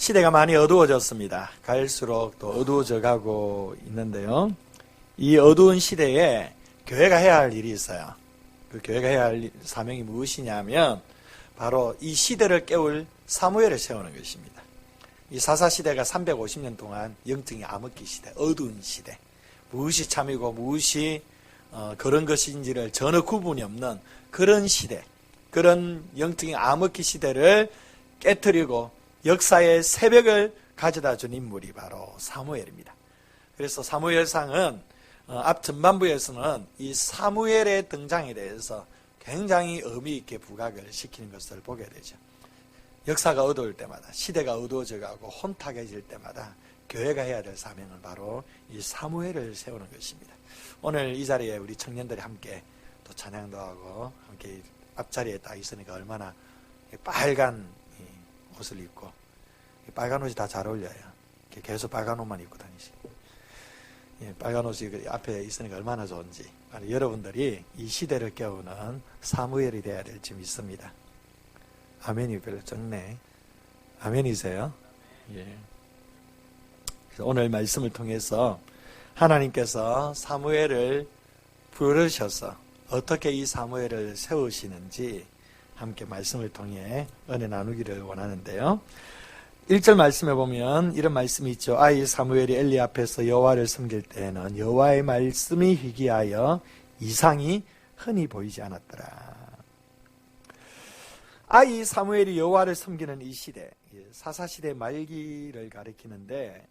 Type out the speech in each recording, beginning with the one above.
시대가 많이 어두워졌습니다. 갈수록 또 어두워져 가고 있는데요. 이 어두운 시대에 교회가 해야 할 일이 있어요. 그 교회가 해야 할 사명이 무엇이냐면 바로 이 시대를 깨울 사무엘을 세우는 것입니다. 이 사사시대가 350년 동안 영적인 암흑기 시대, 어두운 시대, 무엇이 참이고 무엇이 그런 것인지를 전혀 구분이 없는 그런 시대, 그런 영적인 암흑기 시대를 깨트리고 역사의 새벽을 가져다 준 인물이 바로 사무엘입니다. 그래서 사무엘상은 앞 전반부에서는 이 사무엘의 등장에 대해서 굉장히 의미 있게 부각을 시키는 것을 보게 되죠. 역사가 어두울 때마다, 시대가 어두워져 가고 혼탁해질 때마다 교회가 해야 될 사명은 바로 이 사무엘을 세우는 것입니다. 오늘 이 자리에 우리 청년들이 함께 또 찬양도 하고 함께 앞자리에 딱 있으니까 얼마나 빨간 옷을 입고, 빨간 옷이 다 잘 어울려요. 계속 빨간 옷만 입고 다니시고, 빨간 옷이 앞에 있으니까 얼마나 좋은지, 여러분들이 이 시대를 깨우는 사무엘이 되어야 될지 믿습니다. 아멘이 별로 적네. 아멘이세요? 예. 그래서 오늘 말씀을 통해서 하나님께서 사무엘을 부르셔서 어떻게 이 사무엘을 세우시는지 함께 말씀을 통해 은혜 나누기를 원하는데요. 1절 말씀에 보면 이런 말씀이 있죠. 아이 사무엘이 엘리 앞에서 여호와를 섬길 때에는 여호와의 말씀이 희귀하여 이상이 흔히 보이지 않았더라. 아이 사무엘이 여호와를 섬기는 이 시대, 사사시대 말기를 가리키는데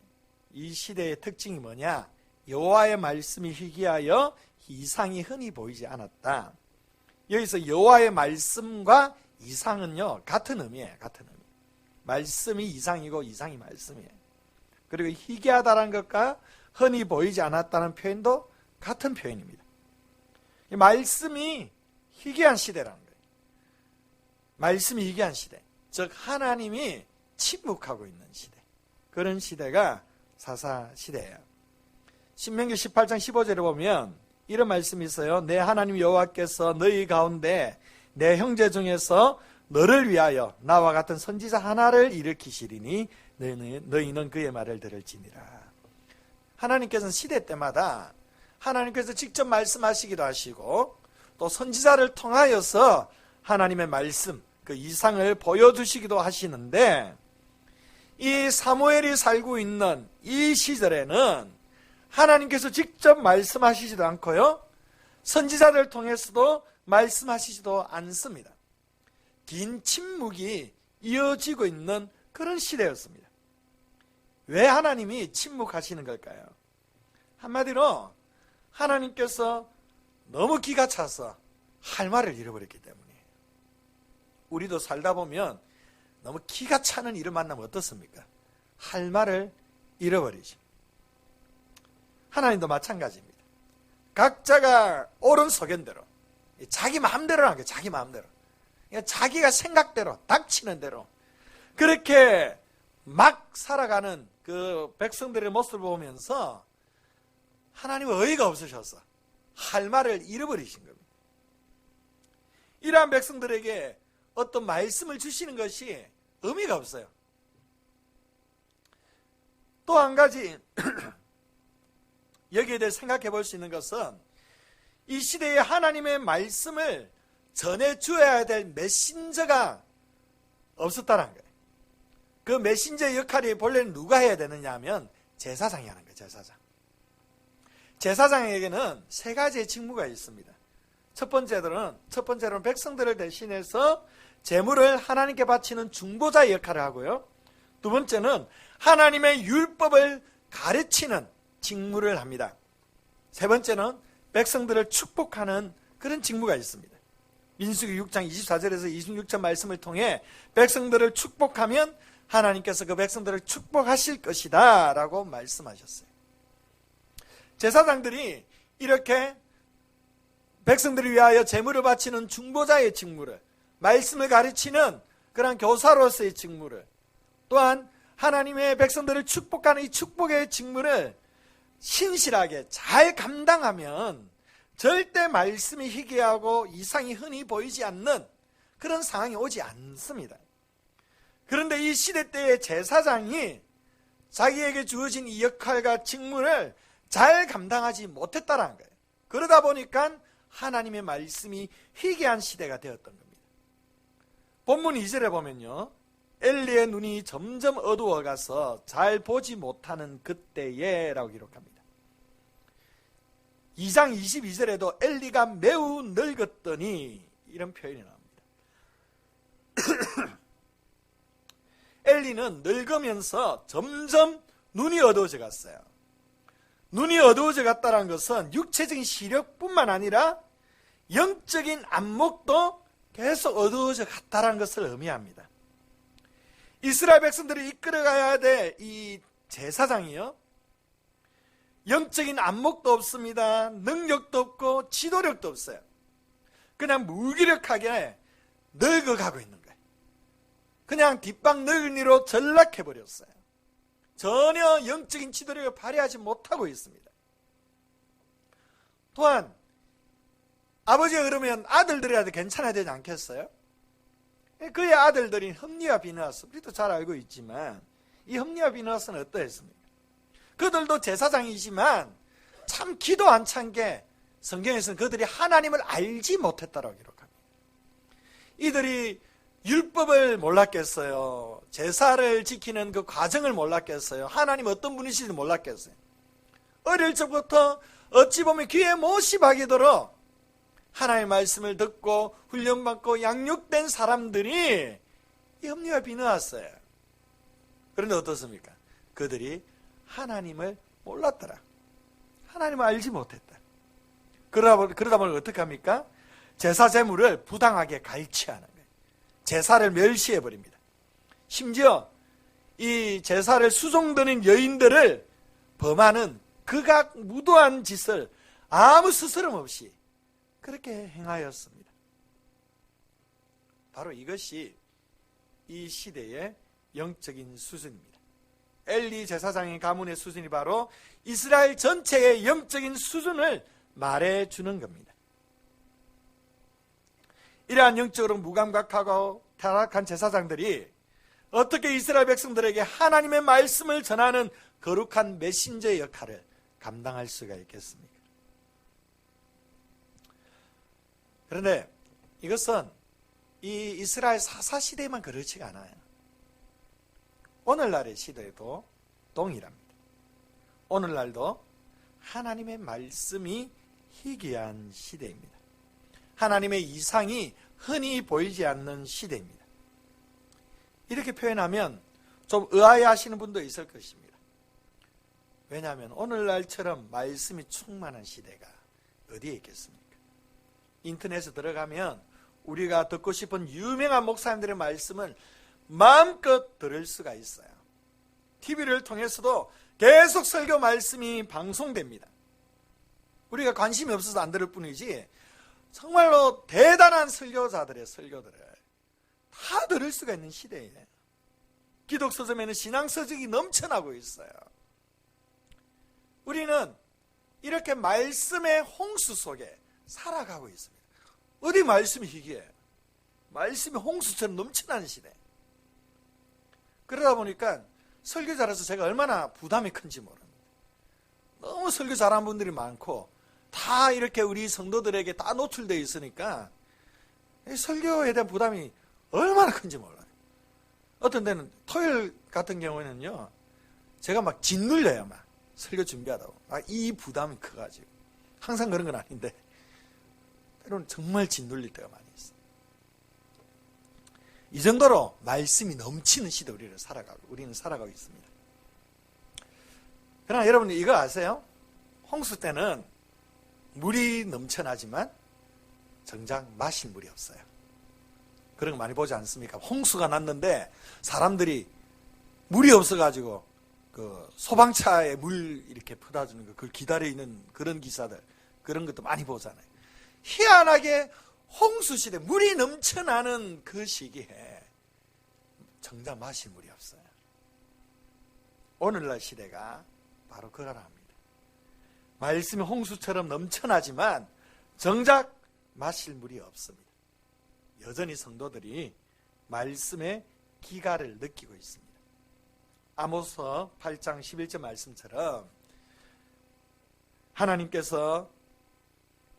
이 시대의 특징이 뭐냐? 여호와의 말씀이 희귀하여 이상이 흔히 보이지 않았다. 여기서 여호와의 말씀과 이상은요, 같은 의미예요. 같은 의미. 말씀이 이상이고 이상이 말씀이에요. 그리고 희귀하다는 것과 흔히 보이지 않았다는 표현도 같은 표현입니다. 이 말씀이 희귀한 시대라는 거예요. 말씀이 희귀한 시대, 즉 하나님이 침묵하고 있는 시대, 그런 시대가 사사시대예요. 신명기 18장 15절에 보면 이런 말씀이 있어요. 내 하나님 여호와께서 너희 가운데 내 형제 중에서 너를 위하여 나와 같은 선지자 하나를 일으키시리니 너희는 그의 말을 들을지니라. 하나님께서는 시대 때마다 하나님께서 직접 말씀하시기도 하시고 또 선지자를 통하여서 하나님의 말씀, 그 이상을 보여주시기도 하시는데, 이 사무엘이 살고 있는 이 시절에는 하나님께서 직접 말씀하시지도 않고요, 선지자를 통해서도 말씀하시지도 않습니다. 긴 침묵이 이어지고 있는 그런 시대였습니다. 왜 하나님이 침묵하시는 걸까요? 한마디로 하나님께서 너무 기가 차서 할 말을 잃어버렸기 때문이에요. 우리도 살다 보면 너무 기가 차는 일을 만나면 어떻습니까? 할 말을 잃어버리죠. 하나님도 마찬가지입니다. 각자가 옳은 소견대로, 자기 마음대로 하는 거예요. 자기 마음대로. 자기가 생각대로, 닥치는 대로 그렇게 막 살아가는 그 백성들의 모습을 보면서 하나님은 어이가 없으셔서 할 말을 잃어버리신 겁니다. 이러한 백성들에게 어떤 말씀을 주시는 것이 의미가 없어요. 또 한 가지 여기에 대해 생각해 볼 수 있는 것은 이 시대에 하나님의 말씀을 전해주어야 될 메신저가 없었다는 거예요. 그 메신저의 역할이 본래는 누가 해야 되느냐 하면 제사장이 하는 거예요. 제사장. 제사장에게는 세 가지의 직무가 있습니다. 첫 번째로는 백성들을 대신해서 제물을 하나님께 바치는 중보자의 역할을 하고요. 두 번째는 하나님의 율법을 가르치는 직무를 합니다. 세 번째는 백성들을 축복하는 그런 직무가 있습니다. 민수기 6장 24절에서 26절 말씀을 통해 백성들을 축복하면 하나님께서 그 백성들을 축복하실 것이다 라고 말씀하셨어요. 제사장들이 이렇게 백성들을 위하여 제물을 바치는 중보자의 직무를, 말씀을 가르치는 그런 교사로서의 직무를, 또한 하나님의 백성들을 축복하는 이 축복의 직무를 신실하게 잘 감당하면 절대 말씀이 희귀하고 이상이 흔히 보이지 않는 그런 상황이 오지 않습니다. 그런데 이 시대 때의 제사장이 자기에게 주어진 이 역할과 직무를 잘 감당하지 못했다는 거예요. 그러다 보니까 하나님의 말씀이 희귀한 시대가 되었던 겁니다. 본문 2절에 보면요, 엘리의 눈이 점점 어두워가서 잘 보지 못하는 그때에 라고 기록합니다. 2장 22절에도 엘리가 매우 늙었더니 이런 표현이 나옵니다. 엘리는 늙으면서 점점 눈이 어두워져 갔어요. 눈이 어두워져 갔다는 것은 육체적인 시력뿐만 아니라 영적인 안목도 계속 어두워져 갔다는 것을 의미합니다. 이스라엘 백성들을 이끌어가야 될 이 제사장이요, 영적인 안목도 없습니다. 능력도 없고 지도력도 없어요. 그냥 무기력하게 늙어가고 있는 거예요. 그냥 뒷방 늙은이로 전락해버렸어요. 전혀 영적인 지도력을 발휘하지 못하고 있습니다. 또한 아버지가 그러면 아들들이라도 괜찮아야 되지 않겠어요? 그의 아들들인 흠니와 비느하스, 우리도 잘 알고 있지만 이 흠니와 비느하스는 어떠했습니까? 그들도 제사장이지만 참 기도 안 찬 게 성경에서는 그들이 하나님을 알지 못했다라고 기록합니다. 이들이 율법을 몰랐겠어요? 제사를 지키는 그 과정을 몰랐겠어요? 하나님 어떤 분이신지 몰랐겠어요? 어릴 적부터 어찌 보면 귀에 못이 박이도록 하나님의 말씀을 듣고 훈련받고 양육된 사람들이 이 흠니와 비느하스예요. 그런데 어떻습니까? 그들이 하나님을 몰랐더라. 하나님을 알지 못했다. 그러다 보니 어떻게 합니까? 제사 제물을 부당하게 갈취하는 거예요. 제사를 멸시해버립니다. 심지어 이 제사를 수종드는 여인들을 범하는 극악 무도한 짓을 아무 스스럼 없이 그렇게 행하였습니다. 바로 이것이 이 시대의 영적인 수준입니다. 엘리 제사장의 가문의 수준이 바로 이스라엘 전체의 영적인 수준을 말해주는 겁니다. 이러한 영적으로 무감각하고 타락한 제사장들이 어떻게 이스라엘 백성들에게 하나님의 말씀을 전하는 거룩한 메신저의 역할을 감당할 수가 있겠습니까? 그런데 이것은 이 이스라엘 사사시대에만 그렇지가 않아요. 오늘날의 시대에도 동일합니다. 오늘날도 하나님의 말씀이 희귀한 시대입니다. 하나님의 이상이 흔히 보이지 않는 시대입니다. 이렇게 표현하면 좀 의아해하시는 분도 있을 것입니다. 왜냐하면 오늘날처럼 말씀이 충만한 시대가 어디에 있겠습니까? 인터넷에 들어가면 우리가 듣고 싶은 유명한 목사님들의 말씀을 마음껏 들을 수가 있어요. TV를 통해서도 계속 설교 말씀이 방송됩니다. 우리가 관심이 없어서 안 들을 뿐이지 정말로 대단한 설교자들의 설교들을 다 들을 수가 있는 시대예요. 기독 서점에는 신앙 서적이 넘쳐나고 있어요. 우리는 이렇게 말씀의 홍수 속에 살아가고 있습니다. 어디 말씀이 희귀해요? 말씀이 홍수처럼 넘쳐나는 시대. 그러다 보니까 설교자라서 제가 얼마나 부담이 큰지 모릅니다. 너무 설교 잘하는 분들이 많고 다 이렇게 우리 성도들에게 다 노출되어 있으니까 설교에 대한 부담이 얼마나 큰지 몰라요. 어떤 때는 토요일 같은 경우에는요, 제가 막 짓눌려요. 막 설교 준비하다고. 이 부담이 커가지고. 항상 그런 건 아닌데 때로는 정말 짓눌릴 때가 많이 있어요. 이 정도로 말씀이 넘치는 시대 우리는 살아가고 있습니다. 그러나 여러분 이거 아세요? 홍수 때는 물이 넘쳐나지만 정작 마실 물이 없어요. 그런 거 많이 보지 않습니까? 홍수가 났는데 사람들이 물이 없어가지고 그 소방차에 물 이렇게 퍼다주는 거, 그걸 기다려 있는 그런 기사들, 그런 것도 많이 보잖아요. 희한하게 홍수 시대, 물이 넘쳐나는 그 시기에 정작 마실 물이 없어요. 오늘날 시대가 바로 그러합니다. 말씀이 홍수처럼 넘쳐나지만 정작 마실 물이 없습니다. 여전히 성도들이 말씀에 기갈을 느끼고 있습니다. 아모스 8장 11절 말씀처럼 하나님께서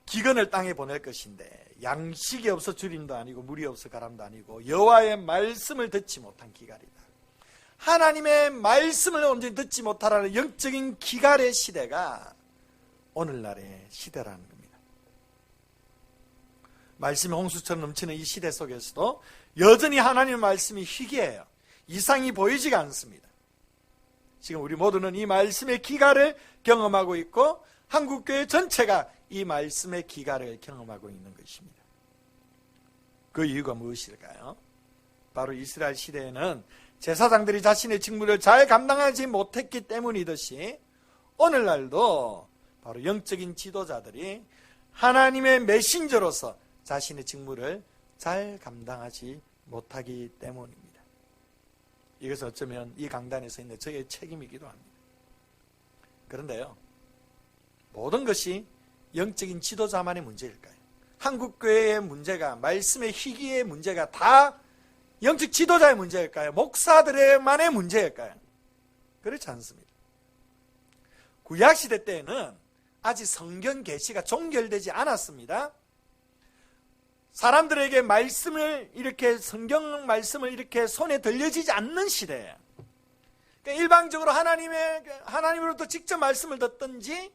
기근을 땅에 보낼 것인데 양식이 없어 주림도 아니고 물이 없어 가람도 아니고 여호와의 말씀을 듣지 못한 기갈이다. 하나님의 말씀을 온전히 듣지 못하라는 영적인 기갈의 시대가 오늘날의 시대라는 겁니다. 말씀이 홍수처럼 넘치는 이 시대 속에서도 여전히 하나님의 말씀이 희귀해요. 이상이 보이지가 않습니다. 지금 우리 모두는 이 말씀의 기갈을 경험하고 있고 한국교회 전체가 이 말씀의 기갈을 경험하고 있는 것입니다. 그 이유가 무엇일까요? 바로 이스라엘 시대에는 제사장들이 자신의 직무를 잘 감당하지 못했기 때문이듯이 오늘날도 바로 영적인 지도자들이 하나님의 메신저로서 자신의 직무를 잘 감당하지 못하기 때문입니다. 이것은 어쩌면 이 강단에 서 있는 저의 책임이기도 합니다. 그런데요, 모든 것이 영적인 지도자만의 문제일까요? 한국교회의 문제가, 말씀의 희귀의 문제가 다 영적 지도자의 문제일까요? 목사들만의 문제일까요? 그렇지 않습니다. 구약시대 때에는 아직 성경 계시가 종결되지 않았습니다. 사람들에게 말씀을 이렇게, 성경 말씀을 이렇게 손에 들려지지 않는 시대예요. 그러니까 일방적으로 하나님으로부터 직접 말씀을 듣든지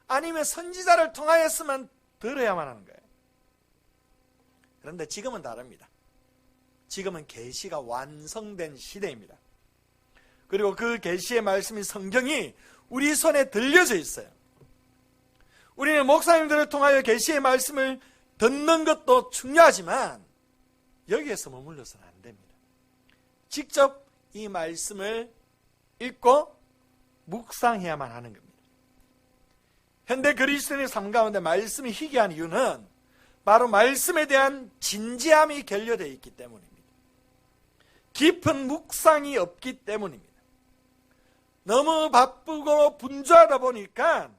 아니면 선지자를 통하였으면 들어야만 하는 거예요. 그런데 지금은 다릅니다. 지금은 계시가 완성된 시대입니다. 그리고 그 계시의 말씀인 성경이 우리 손에 들려져 있어요. 우리는 목사님들을 통하여 계시의 말씀을 듣는 것도 중요하지만 여기에서 머물러서는 안 됩니다. 직접 이 말씀을 읽고 묵상해야만 하는 겁니다. 현대 그리스도인의 삶 가운데 말씀이 희귀한 이유는 바로 말씀에 대한 진지함이 결여되어 있기 때문입니다. 깊은 묵상이 없기 때문입니다. 너무 바쁘고 분주하다 보니까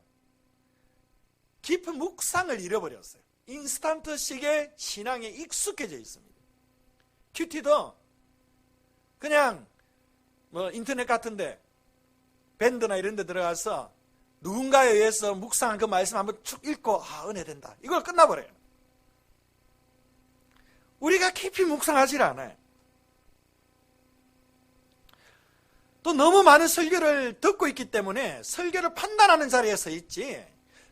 깊은 묵상을 잃어버렸어요. 인스턴트식의 신앙에 익숙해져 있습니다. 큐티도 그냥 인터넷 같은데 밴드나 이런 데 들어가서 누군가에 의해서 묵상한 그 말씀 한번 쭉 읽고 은혜된다. 이걸 끝나버려요. 우리가 깊이 묵상하지 않아요. 또 너무 많은 설교를 듣고 있기 때문에 설교를 판단하는 자리에 서 있지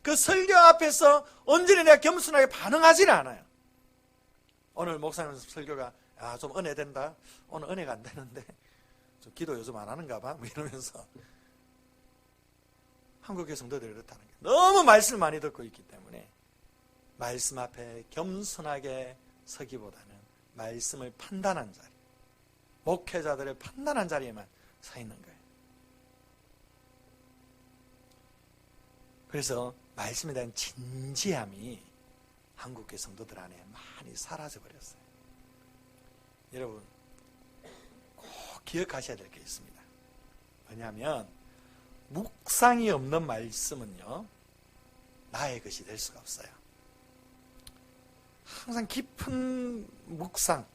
그 설교 앞에서 온전히 내가 겸손하게 반응하지는 않아요. 오늘 목사님 설교가 좀 은혜된다. 오늘 은혜가 안 되는데 좀 기도 요즘 안 하는가 봐. 이러면서 한국의 성도들이 그렇다는 게 너무 말씀을 많이 듣고 있기 때문에 말씀 앞에 겸손하게 서기보다는 말씀을 판단한 자리, 목회자들의 판단한 자리에만 서 있는 거예요. 그래서 말씀에 대한 진지함이 한국의 성도들 안에 많이 사라져 버렸어요. 여러분 꼭 기억하셔야 될 게 있습니다. 왜냐하면 묵상이 없는 말씀은요 나의 것이 될 수가 없어요. 항상 깊은 묵상,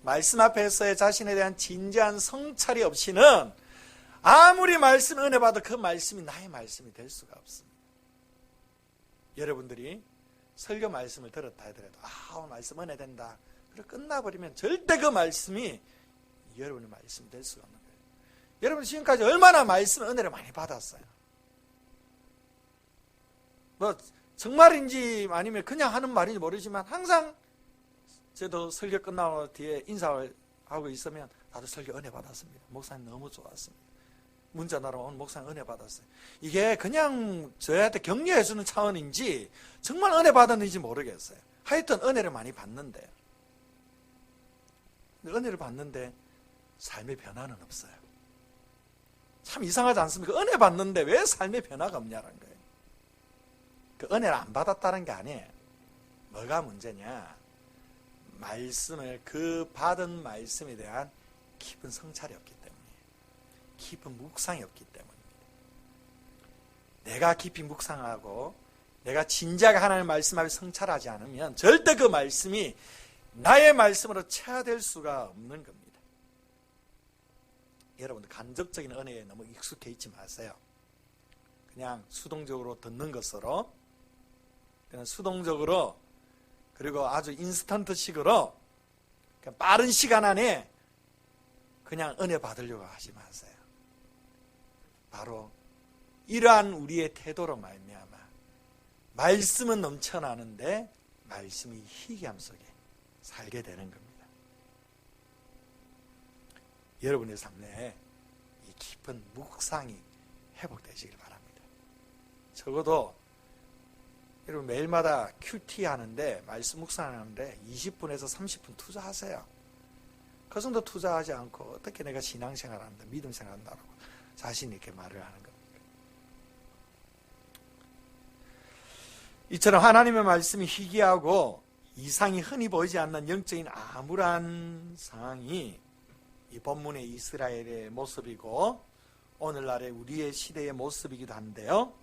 말씀 앞에서의 자신에 대한 진지한 성찰이 없이는 아무리 말씀 은혜 받아 그 말씀이 나의 말씀이 될 수가 없습니다. 여러분들이 설교 말씀을 들었다 하더라도 오늘 말씀 은혜 된다. 그리고 끝나버리면 절대 그 말씀이 여러분의 말씀이 될 수가 없는 거예요. 여러분 지금까지 얼마나 말씀 은혜를 많이 받았어요. 정말인지 아니면 그냥 하는 말인지 모르지만 항상 저도 설교 끝나고 뒤에 인사를 하고 있으면 나도 설교 은혜 받았습니다. 목사님 너무 좋았습니다. 문자 나라면 오늘 목사님 은혜 받았어요. 이게 그냥 저희한테 격려해 주는 차원인지 정말 은혜 받았는지 모르겠어요. 하여튼 은혜를 많이 받는데 은혜를 받는데 삶의 변화는 없어요. 참 이상하지 않습니까? 은혜 받는데 왜 삶의 변화가 없냐는 거예요. 그 은혜를 안 받았다는 게 아니에요. 뭐가 문제냐? 말씀을 그 받은 말씀에 대한 깊은 성찰이 없기 때문에 깊은 묵상이 없기 때문입니다. 내가 깊이 묵상하고 내가 진지하게 하나님의 말씀 앞에 성찰하지 않으면 절대 그 말씀이 나의 말씀으로 체화될 수가 없는 겁니다. 여러분들 간접적인 은혜에 너무 익숙해 있지 마세요. 그냥 수동적으로 듣는 것으로, 그냥 수동적으로, 그리고 아주 인스턴트식으로 그냥 빠른 시간 안에 그냥 은혜 받으려고 하지 마세요. 바로 이러한 우리의 태도로 말미암아 말씀은 넘쳐나는데 말씀이 희귀함 속에 살게 되는 겁니다. 여러분의 삶 내에 이 깊은 묵상이 회복되시길 바랍니다. 적어도 여러분 매일마다 큐티 하는데, 말씀 묵상하는데 20분에서 30분 투자하세요. 그 정도 투자하지 않고 어떻게 내가 신앙생활한다, 믿음생활한다고 자신 있게 말을 하는 겁니까? 이처럼 하나님의 말씀이 희귀하고 이상이 흔히 보이지 않는 영적인 암울한 상황이 이 본문의 이스라엘의 모습이고 오늘날의 우리의 시대의 모습이기도 한데요.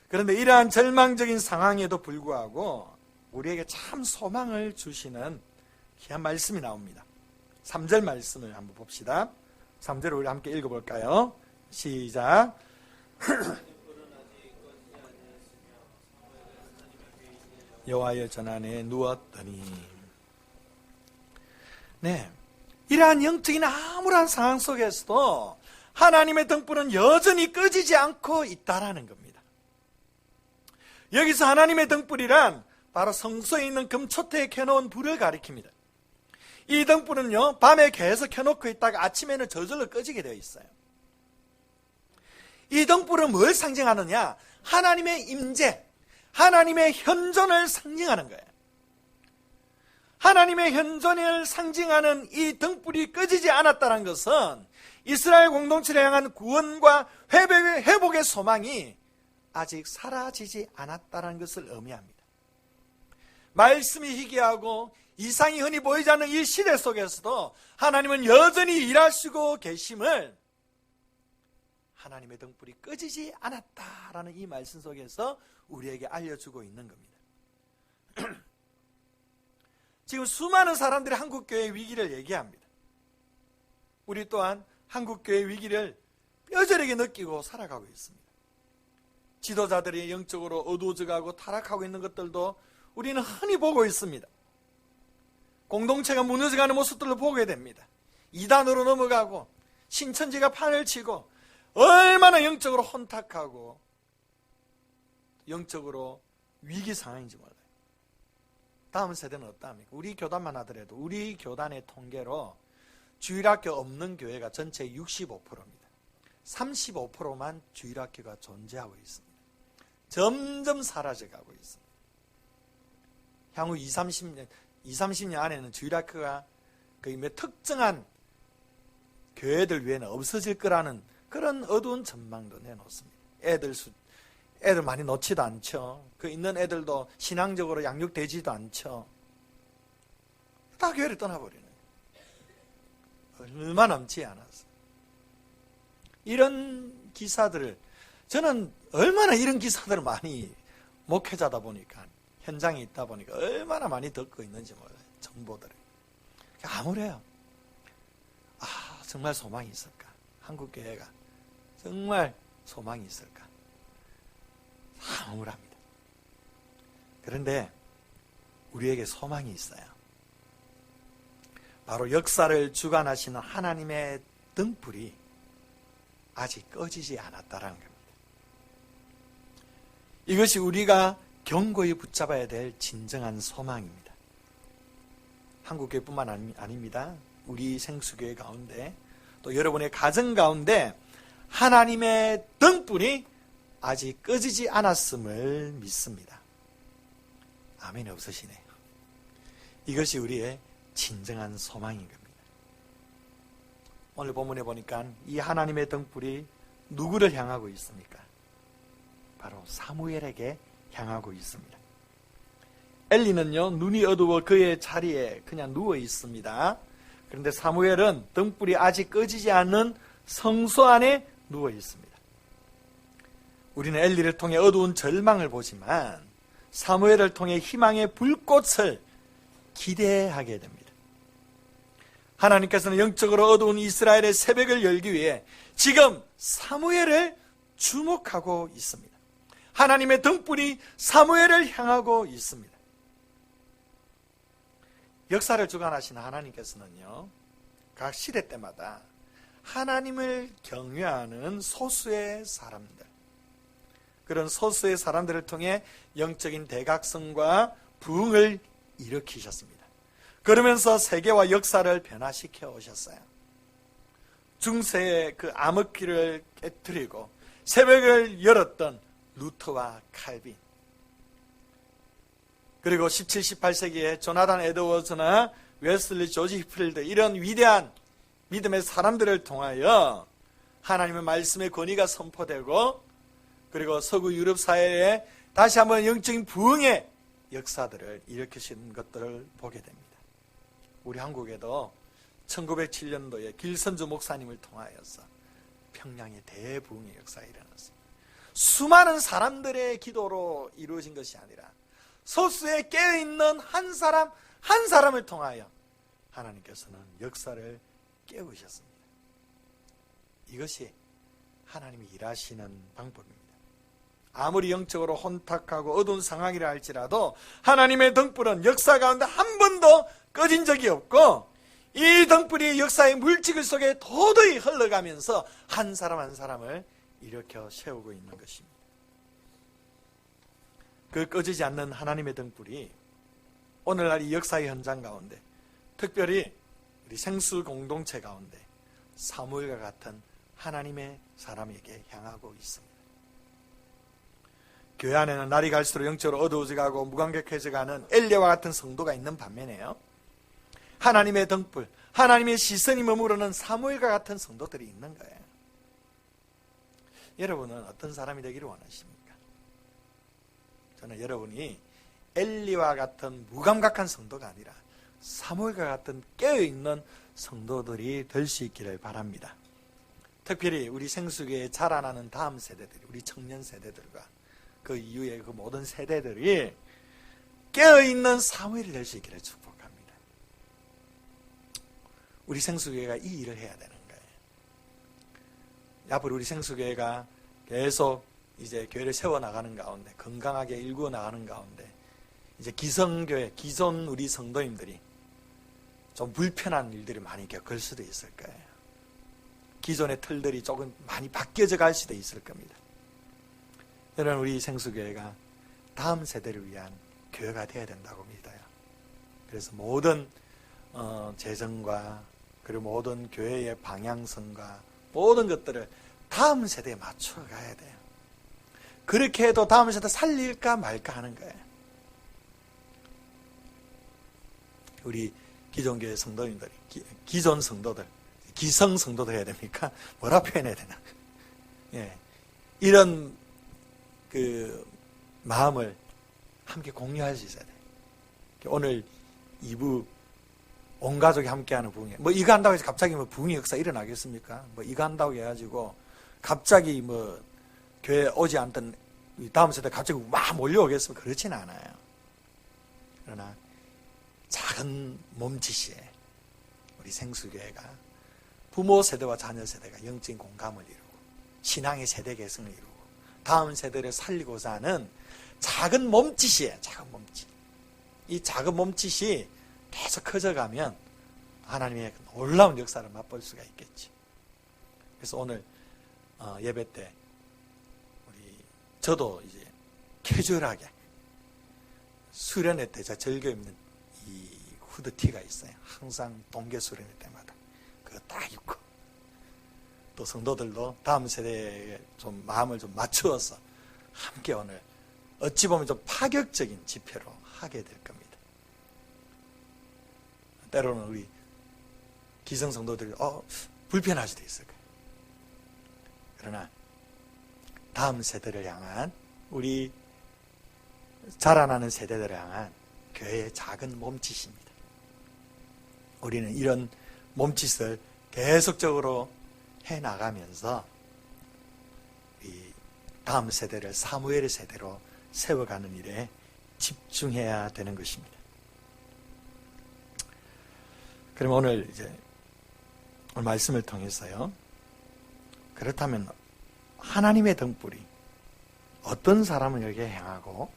그런데 이러한 절망적인 상황에도 불구하고 우리에게 참 소망을 주시는 귀한 말씀이 나옵니다. 3절 말씀을 한번 봅시다. 3절을 우리 함께 읽어볼까요? 시작. 여호와의 전안에 누웠더니. 네, 이러한 영적인 암울한 상황 속에서도 하나님의 등불은 여전히 꺼지지 않고 있다라는 겁니다. 여기서 하나님의 등불이란 바로 성소에 있는 금초대에 켜놓은 불을 가리킵니다. 이 등불은요, 밤에 계속 켜놓고 있다가 아침에는 저절로 꺼지게 되어 있어요. 이 등불은 뭘 상징하느냐? 하나님의 임재, 하나님의 현존을 상징하는 거예요. 하나님의 현존을 상징하는 이 등불이 꺼지지 않았다는 것은 이스라엘 공동체를 향한 구원과 회복의 소망이 아직 사라지지 않았다는 것을 의미합니다. 말씀이 희귀하고 이상이 흔히 보이지 않는 이 시대 속에서도 하나님은 여전히 일하시고 계심을 하나님의 등불이 꺼지지 않았다라는 이 말씀 속에서 우리에게 알려주고 있는 겁니다. 지금 수많은 사람들이 한국교회의 위기를 얘기합니다. 우리 또한 한국교회의 위기를 뼈저리게 느끼고 살아가고 있습니다. 지도자들이 영적으로 어두워져가고 타락하고 있는 것들도 우리는 흔히 보고 있습니다. 공동체가 무너져가는 모습들을 보게 됩니다. 이단으로 넘어가고 신천지가 판을 치고 얼마나 영적으로 혼탁하고 영적으로 위기 상황인지 몰라요. 다음 세대는 어떠합니까? 우리 교단만 하더라도 우리 교단의 통계로 주일학교 없는 교회가 전체 65%입니다. 35%만 주일학교가 존재하고 있습니다. 점점 사라져가고 있습니다. 향후 20-30년 안에는 주일학교가 거의 몇 특정한 교회들 외에는 없어질 거라는 그런 어두운 전망도 내놓습니다. 애들 많이 놓지도 않죠. 그 있는 애들도 신앙적으로 양육되지도 않죠. 다 교회를 떠나버리는 거예요. 얼마 남지 않았어. 이런 기사들을, 저는 얼마나 이런 기사들을 많이 목회자다 보니까, 현장에 있다 보니까 얼마나 많이 듣고 있는지 몰라요. 정보들을. 암울해요. 정말 소망이 있을까? 한국교회가 정말 소망이 있을까? 암울합니다. 그런데 우리에게 소망이 있어요. 바로 역사를 주관하시는 하나님의 등불이 아직 꺼지지 않았다는 겁니다. 이것이 우리가 견고히 붙잡아야 될 진정한 소망입니다. 한국교회뿐만 아닙니다. 우리 생수교회 가운데 또 여러분의 가정 가운데 하나님의 등불이 아직 꺼지지 않았음을 믿습니다. 아멘이 없으시네요. 이것이 우리의 진정한 소망인 겁니다. 오늘 본문에 보니까 이 하나님의 등불이 누구를 향하고 있습니까? 바로 사무엘에게 향하고 있습니다. 엘리는요, 눈이 어두워 그의 자리에 그냥 누워 있습니다. 그런데 사무엘은 등불이 아직 꺼지지 않는 성소 안에 누워 있습니다. 우리는 엘리를 통해 어두운 절망을 보지만 사무엘을 통해 희망의 불꽃을 기대하게 됩니다. 하나님께서는 영적으로 어두운 이스라엘의 새벽을 열기 위해 지금 사무엘을 주목하고 있습니다. 하나님의 등불이 사무엘을 향하고 있습니다. 역사를 주관하시는 하나님께서는요, 각 시대 때마다 하나님을 경외하는 소수의 사람들, 그런 소수의 사람들을 통해 영적인 대각성과 부흥을 일으키셨습니다. 그러면서 세계와 역사를 변화시켜 오셨어요. 중세의 그 암흑기를 깨뜨리고 새벽을 열었던 루터와 칼빈, 그리고 17, 18세기에 조나단 에드워즈나 웨슬리 조지 히필드, 이런 위대한 믿음의 사람들을 통하여 하나님의 말씀의 권위가 선포되고, 그리고 서구 유럽 사회에 다시 한번 영적인 부흥의 역사들을 일으키신 것들을 보게 됩니다. 우리 한국에도 1907년도에 길선주 목사님을 통하여서 평양의 대부흥의 역사가 일어났습니다. 수많은 사람들의 기도로 이루어진 것이 아니라 소수에 깨어있는 한 사람 한 사람을 통하여 하나님께서는 역사를 깨우셨습니다. 이것이 하나님이 일하시는 방법입니다. 아무리 영적으로 혼탁하고 어두운 상황이라 할지라도 하나님의 등불은 역사 가운데 한 번도 꺼진 적이 없고, 이 등불이 역사의 물질 속에 도저히 흘러가면서 한 사람 한 사람을 일으켜 세우고 있는 것입니다. 그 꺼지지 않는 하나님의 등불이 오늘날 이 역사의 현장 가운데, 특별히 우리 생수 공동체 가운데 사무엘과 같은 하나님의 사람에게 향하고 있습니다. 교회 안에는 날이 갈수록 영적으로 어두워져가고 무감격해져가는 엘리야와 같은 성도가 있는 반면에요, 하나님의 등불, 하나님의 시선이 머무르는 사무엘과 같은 성도들이 있는 거예요. 여러분은 어떤 사람이 되기를 원하십니까? 저는 여러분이 엘리와 같은 무감각한 성도가 아니라 사무엘과 같은 깨어있는 성도들이 될 수 있기를 바랍니다. 특별히 우리 생수교회에 자라나는 다음 세대들이, 우리 청년 세대들과 그 이후에 그 모든 세대들이 깨어있는 사무엘이 될 수 있기를 축복합니다. 우리 생수교회가 이 일을 해야 되는 거예요. 앞으로 우리 생수교회가 계속 이제 교회를 세워나가는 가운데, 건강하게 일구어 나가는 가운데, 이제 기성교회, 기존 우리 성도님들이 좀 불편한 일들이 많이 겪을 수도 있을 거예요. 기존의 틀들이 조금 많이 바뀌어져 갈 수도 있을 겁니다. 여러분, 우리 생수교회가 다음 세대를 위한 교회가 되어야 된다고 믿어요. 그래서 모든 재정과 그리고 모든 교회의 방향성과 모든 것들을 다음 세대에 맞춰 가야 돼요. 그렇게 해도 다음 세대 살릴까 말까 하는 거예요. 우리 기존교회 성도님들이, 기존 성도들, 기성 성도들 해야 됩니까? 뭐라 표현해야 되나? 예, 이런 그 마음을 함께 공유할 수 있어야 돼요. 오늘 2부 온 가족이 함께하는 부흥회, 뭐 이거 한다고 해서 갑자기 뭐 부흥의 역사 일어나겠습니까? 뭐 이거 한다고 해가지고 갑자기 뭐 교회 오지 않던 다음 세대 갑자기 막 몰려오겠습니까? 그렇지는 않아요. 그러나 작은 몸짓이에 우리 생수교회가 부모 세대와 자녀 세대가 영적인 공감을 이루고 신앙의 세대 개성을 이루고 다음 세대를 살리고자 하는 작은 몸짓이에요. 작은 몸짓. 이 작은 몸짓이 계속 커져가면 하나님의 놀라운 역사를 맛볼 수가 있겠지. 그래서 오늘 예배 때 저도 이제 캐주얼하게 수련회 때 제가 즐겨 입는 이 후드티가 있어요. 항상 동계 수련회 때마다 그거 딱 입고, 또 성도들도 다음 세대에 좀 마음을 좀 맞추어서 함께 오늘 어찌 보면 좀 파격적인 집회로 하게 될 겁니다. 때로는 우리 기성 성도들이 불편할 수도 있을 거예요. 그러나 다음 세대를 향한, 우리 자라나는 세대들을 향한 교회의 작은 몸짓입니다. 우리는 이런 몸짓을 계속적으로 해나가면서 이 다음 세대를 사무엘의 세대로 세워가는 일에 집중해야 되는 것입니다. 그럼 오늘 이제 오늘 말씀을 통해서요. 그렇다면 하나님의 등불이 어떤 사람을 여기에 향하고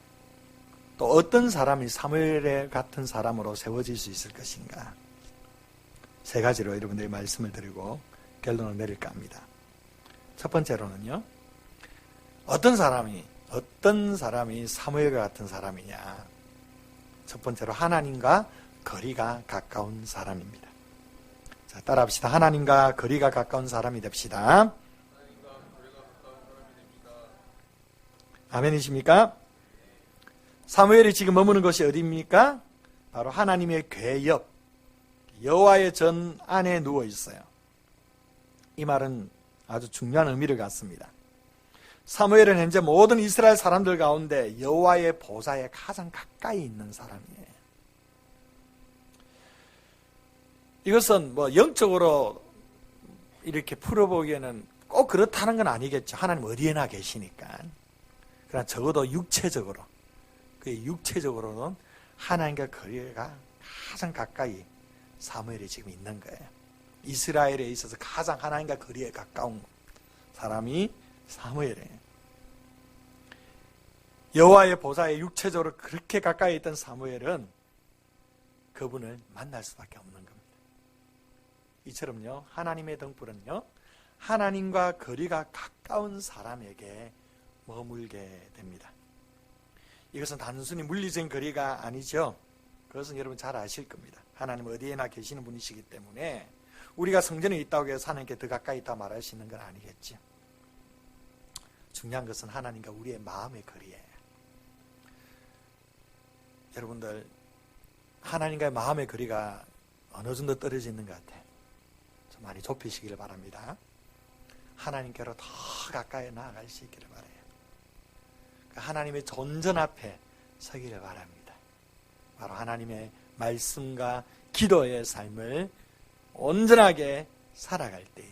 또 어떤 사람이 사무엘 같은 사람으로 세워질 수 있을 것인가? 세 가지로 여러분들이 말씀을 드리고 결론을 내릴까 합니다. 첫 번째로는요. 어떤 사람이 사무엘과 같은 사람이냐? 첫 번째로 하나님과 거리가 가까운 사람입니다. 자, 따라합시다. 하나님과 거리가 가까운 사람이 됩시다. 아멘이십니까? 사무엘이 지금 머무는 곳이 어디입니까? 바로 하나님의 궤 옆, 여호와의 전 안에 누워 있어요. 이 말은 아주 중요한 의미를 갖습니다. 사무엘은 현재 모든 이스라엘 사람들 가운데 여호와의 보좌에 가장 가까이 있는 사람이에요. 이것은 영적으로 이렇게 풀어보기에는 꼭 그렇다는 건 아니겠죠. 하나님 어디에나 계시니까. 그러나 적어도 육체적으로는 하나님과 거리가 가장 가까이 사무엘이 지금 있는 거예요. 이스라엘에 있어서 가장 하나님과 거리에 가까운 사람이 사무엘이에요. 여호와의 보좌에 육체적으로 그렇게 가까이 있던 사무엘은 그분을 만날 수밖에 없는 겁니다. 이처럼요, 하나님의 등불은요, 하나님과 거리가 가까운 사람에게 머물게 됩니다. 이것은 단순히 물리적인 거리가 아니죠. 그것은 여러분 잘 아실 겁니다. 하나님 어디에나 계시는 분이시기 때문에 우리가 성전에 있다고 해서 하나님께 더 가까이 있다 말할 수 있는 건 아니겠죠. 중요한 것은 하나님과 우리의 마음의 거리예요. 여러분들 하나님과의 마음의 거리가 어느 정도 떨어져 있는 것 같아요. 좀 많이 좁히시기를 바랍니다. 하나님께로 더 가까이 나아갈 수 있기를 바라요. 하나님의 존전 앞에 서기를 바랍니다. 바로 하나님의 말씀과 기도의 삶을 온전하게 살아갈 때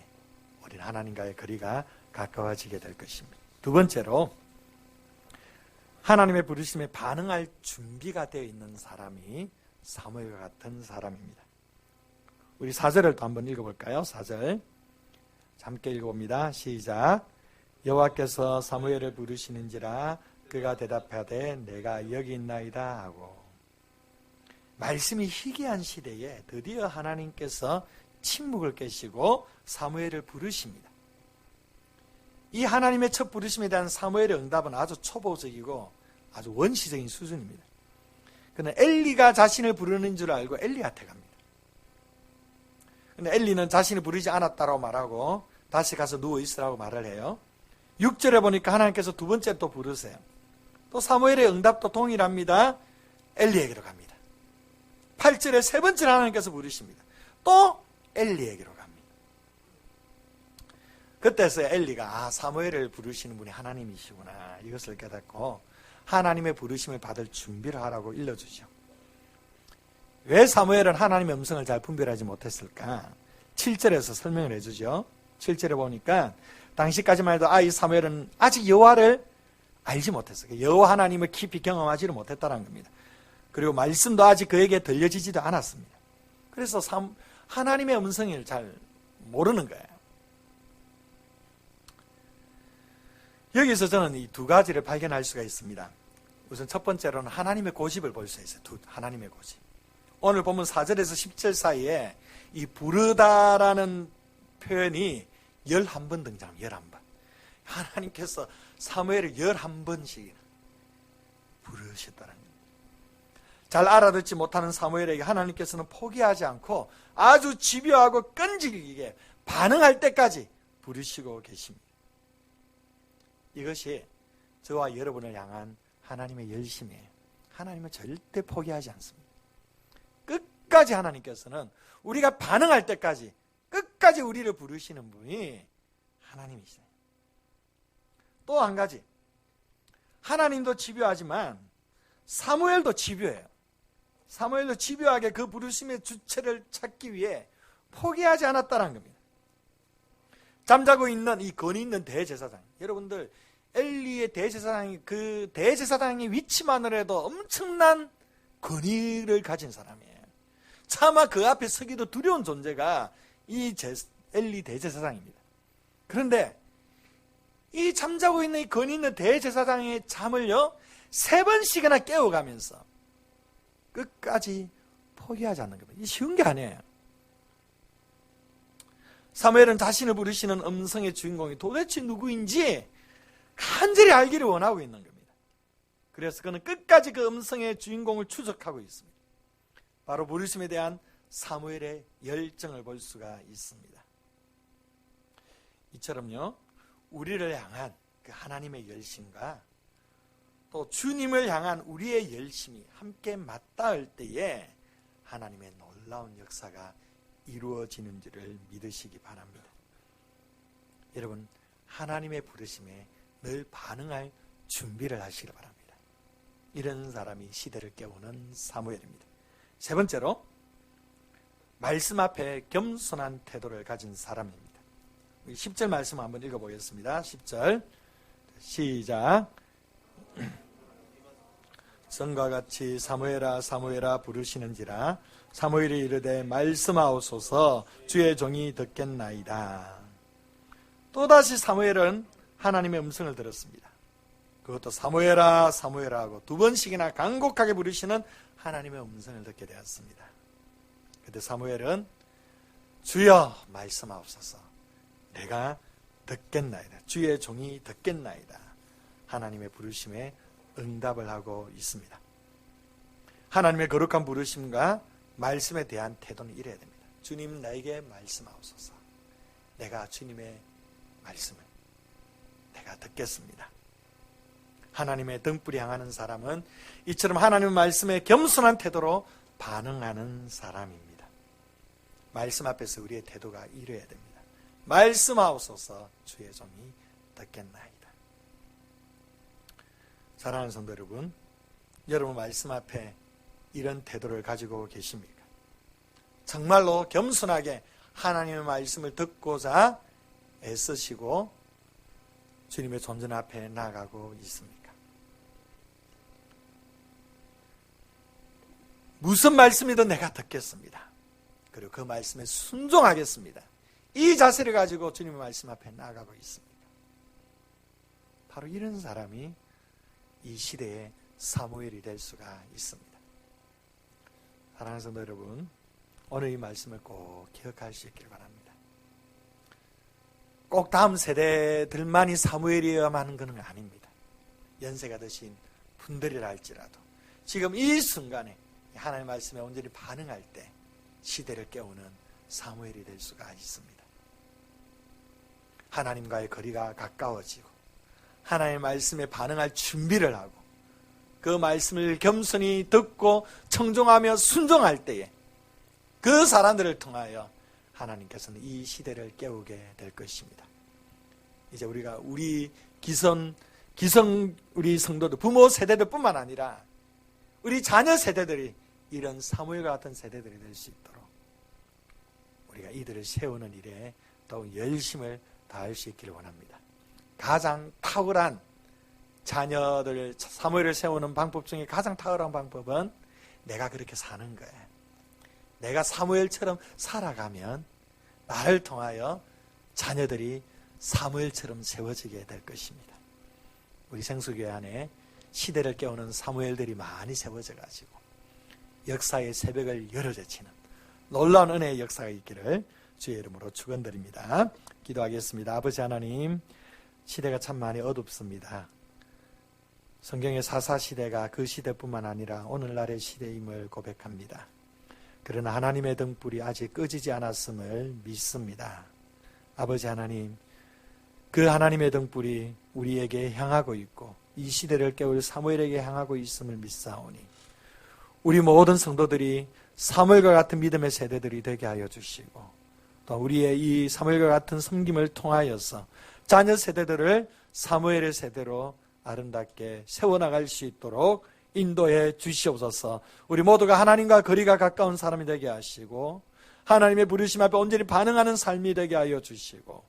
우리는 하나님과의 거리가 가까워지게 될 것입니다. 두 번째로 하나님의 부르심에 반응할 준비가 되어 있는 사람이 사무엘과 같은 사람입니다. 우리 4절을 또 한번 읽어볼까요? 4절 함께 읽어봅니다. 시작. 여호와께서 사무엘을 부르시는지라 그가 대답하되 내가 여기 있나이다 하고. 말씀이 희귀한 시대에 드디어 하나님께서 침묵을 깨시고 사무엘을 부르십니다. 이 하나님의 첫 부르심에 대한 사무엘의 응답은 아주 초보적이고 아주 원시적인 수준입니다. 그는 엘리가 자신을 부르는 줄 알고 엘리한테 갑니다. 근데 엘리는 자신이 부르지 않았다고 말하고 다시 가서 누워있으라고 말을 해요. 6절에 보니까 하나님께서 두 번째 또 부르세요. 또 사무엘의 응답도 동일합니다. 엘리에게로 갑니다. 8절에 세 번째로 하나님께서 부르십니다. 또 엘리에게로 갑니다. 그때서 엘리가 사무엘을 부르시는 분이 하나님이시구나 이것을 깨닫고 하나님의 부르심을 받을 준비를 하라고 일러주죠. 왜 사무엘은 하나님의 음성을 잘 분별하지 못했을까? 7절에서 설명을 해주죠. 7절에 보니까 당시까지만 해도 이 사무엘은 아직 여호와를 알지 못했어요. 여호와 하나님을 깊이 경험하지를 못했다는 겁니다. 그리고 말씀도 아직 그에게 들려지지도 않았습니다. 그래서 하나님의 음성을 잘 모르는 거예요. 여기서 저는 이 두 가지를 발견할 수가 있습니다. 우선 첫 번째로는 하나님의 고집을 볼 수 있어요. 하나님의 고집. 오늘 보면 4절에서 10절 사이에 이 부르다라는 표현이 11번 등장합니다. 11번. 하나님께서 사무엘을 11번씩 부르셨다는 겁니다. 잘 알아듣지 못하는 사무엘에게 하나님께서는 포기하지 않고 아주 집요하고 끈질기게 반응할 때까지 부르시고 계십니다. 이것이 저와 여러분을 향한 하나님의 열심이에요. 하나님은 절대 포기하지 않습니다. 끝까지 하나님께서는 우리가 반응할 때까지 끝까지 우리를 부르시는 분이 하나님이시죠. 또 한 가지, 하나님도 집요하지만 사무엘도 집요해요. 사무엘도 집요하게 그 부르심의 주체를 찾기 위해 포기하지 않았다는 겁니다. 잠자고 있는 이 권위 있는 대제사장, 여러분들 엘리의 대제사장이 그 대제사장의 위치만으로 해도 엄청난 권위를 가진 사람이에요. 차마 그 앞에 서기도 두려운 존재가 이 엘리 대제사장입니다. 그런데 이 잠자고 있는 이 권위 있는 대제사장의 잠을요 3번씩이나 깨워가면서 끝까지 포기하지 않는 겁니다. 이 쉬운 게 아니에요. 사무엘은 자신을 부르시는 음성의 주인공이 도대체 누구인지 간절히 알기를 원하고 있는 겁니다. 그래서 그는 끝까지 그 음성의 주인공을 추적하고 있습니다. 바로 부르심에 대한 사무엘의 열정을 볼 수가 있습니다. 이처럼요 우리를 향한 그 하나님의 열심과 또 주님을 향한 우리의 열심이 함께 맞닿을 때에 하나님의 놀라운 역사가 이루어지는 줄을 믿으시기 바랍니다. 여러분 하나님의 부르심에 늘 반응할 준비를 하시기 바랍니다. 이런 사람이 시대를 깨우는 사무엘입니다. 세 번째로 말씀 앞에 겸손한 태도를 가진 사람입니다. 10절 말씀 한번 읽어보겠습니다. 10절 시작. 성과 같이 사무엘아 사무엘아 부르시는지라 사무엘이 이르되 말씀하옵소서 주의 종이 듣겠나이다. 또다시 사무엘은 하나님의 음성을 들었습니다. 그것도 사무엘아 사무엘아 하고 2번씩이나 간곡하게 부르시는 하나님의 음성을 듣게 되었습니다. 그때 사무엘은 주여 말씀하옵소서 내가 듣겠나이다. 주의 종이 듣겠나이다. 하나님의 부르심에 응답을 하고 있습니다. 하나님의 거룩한 부르심과 말씀에 대한 태도는 이래야 됩니다. 주님 나에게 말씀하옵소서. 내가 주님의 말씀을 내가 듣겠습니다. 하나님의 등불이 향하는 사람은 이처럼 하나님의 말씀에 겸손한 태도로 반응하는 사람입니다. 말씀 앞에서 우리의 태도가 이래야 됩니다. 말씀하옵소서 주의 종이 듣겠나이다. 사랑하는 성도 여러분, 여러분 말씀 앞에 이런 태도를 가지고 계십니까? 정말로 겸손하게 하나님의 말씀을 듣고자 애쓰시고 주님의 존전 앞에 나아가고 있습니까? 무슨 말씀이든 내가 듣겠습니다. 그리고 그 말씀에 순종하겠습니다. 이 자세를 가지고 주님의 말씀 앞에 나아가고 있습니다. 바로 이런 사람이 이 시대의 사무엘이 될 수가 있습니다. 사랑하는 성도 여러분, 오늘 이 말씀을 꼭 기억할 수 있기를 바랍니다. 꼭 다음 세대들만이 사무엘이어야만 하는 것은 아닙니다. 연세가 드신 분들이라 할지라도 지금 이 순간에 하나님의 말씀에 온전히 반응할 때 시대를 깨우는 사무엘이 될 수가 있습니다. 하나님과의 거리가 가까워지고 하나님의 말씀에 반응할 준비를 하고 그 말씀을 겸손히 듣고 청종하며 순종할 때에 그 사람들을 통하여 하나님께서는 이 시대를 깨우게 될 것입니다. 이제 우리가 우리 우리 성도들, 부모 세대들 뿐만 아니라 우리 자녀 세대들이 이런 사무엘과 같은 세대들이 될 수 있도록 우리가 이들을 세우는 일에 더욱 열심을 다할 수 있기를 원합니다. 가장 탁월한 자녀들 사무엘을 세우는 방법 중에 가장 탁월한 방법은 내가 그렇게 사는 거예요. 내가 사무엘처럼 살아가면 나를 통하여 자녀들이 사무엘처럼 세워지게 될 것입니다. 우리 생수교회 안에 시대를 깨우는 사무엘들이 많이 세워져 가지고 역사의 새벽을 열어제치는 놀라운 은혜의 역사가 있기를 주의 이름으로 축원드립니다. 기도하겠습니다. 아버지 하나님, 시대가 참 많이 어둡습니다. 성경의 사사시대가 그 시대뿐만 아니라 오늘날의 시대임을 고백합니다. 그러나 하나님의 등불이 아직 꺼지지 않았음을 믿습니다. 아버지 하나님, 그 하나님의 등불이 우리에게 향하고 있고 이 시대를 깨울 사무엘에게 향하고 있음을 믿사오니 우리 모든 성도들이 사무엘과 같은 믿음의 세대들이 되게 하여 주시고 또 우리의 이 사무엘과 같은 섬김을 통하여서 자녀 세대들을 사무엘의 세대로 아름답게 세워나갈 수 있도록 인도해 주시옵소서. 우리 모두가 하나님과 거리가 가까운 사람이 되게 하시고 하나님의 부르심 앞에 온전히 반응하는 삶이 되게 하여 주시고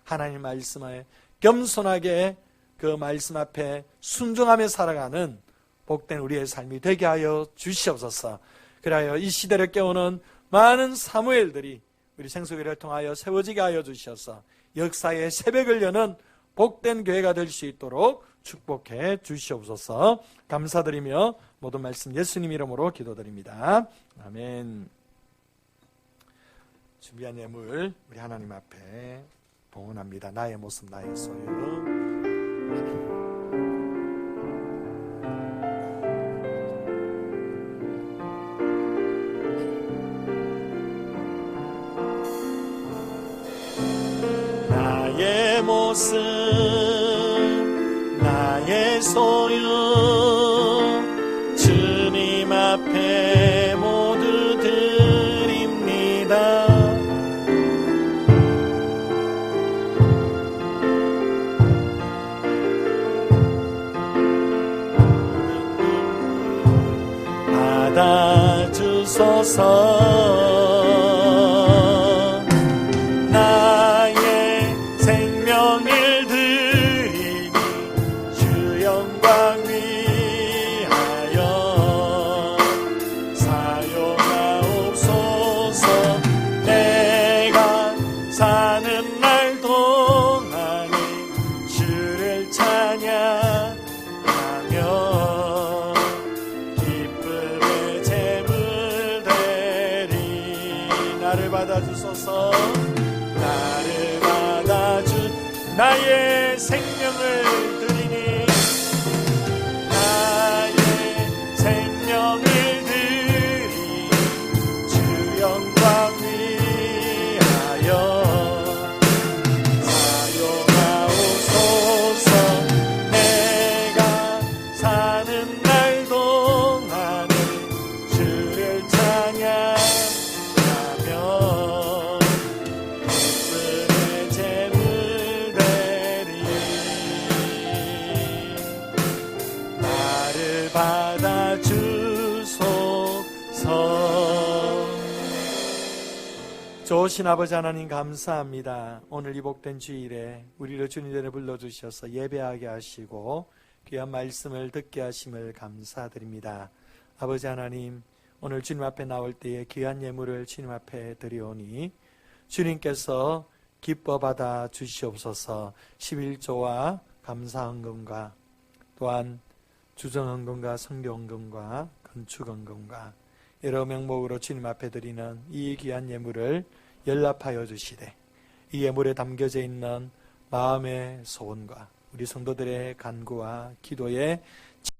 하나님 말씀에 겸손하게 그 말씀 앞에 순종하며 살아가는 복된 우리의 삶이 되게 하여 주시옵소서. 그리하여 이 시대를 깨우는 많은 사무엘들이 우리 생수교회를 통하여 세워지게 하여 주셔서 역사의 새벽을 여는 복된 교회가 될 수 있도록 축복해 주시옵소서. 감사드리며 모든 말씀 예수님 이름으로 기도드립니다. 아멘. 준비한 예물 우리 하나님 앞에 봉헌합니다. 나의 모습 나의 소유. 나의 모습 나의 소유 주님 앞에 모두 드립니다. 받아주소서. 나를 받아주소서. 나를 받아주 나의 생명을 드리니 나의 생명을 드리 주 영광 위하여 사용하옵소서. 내가 사는 날 동안에 주를 찬양 좋으신 아버지 하나님 감사합니다. 오늘 이 복된 주일에 우리를 주님께로 불러주셔서 예배하게 하시고 귀한 말씀을 듣게 하심을 감사드립니다. 아버지 하나님, 오늘 주님 앞에 나올 때에 귀한 예물을 주님 앞에 드리오니 주님께서 기뻐 받아 주시옵소서. 11조와 감사헌금과 또한 주정헌금과 성교헌금과 건축헌금과 여러 명목으로 주님 앞에 드리는 이 귀한 예물을 연락하여 주시되 이 예물에 담겨져 있는 마음의 소원과 우리 성도들의 간구와 기도에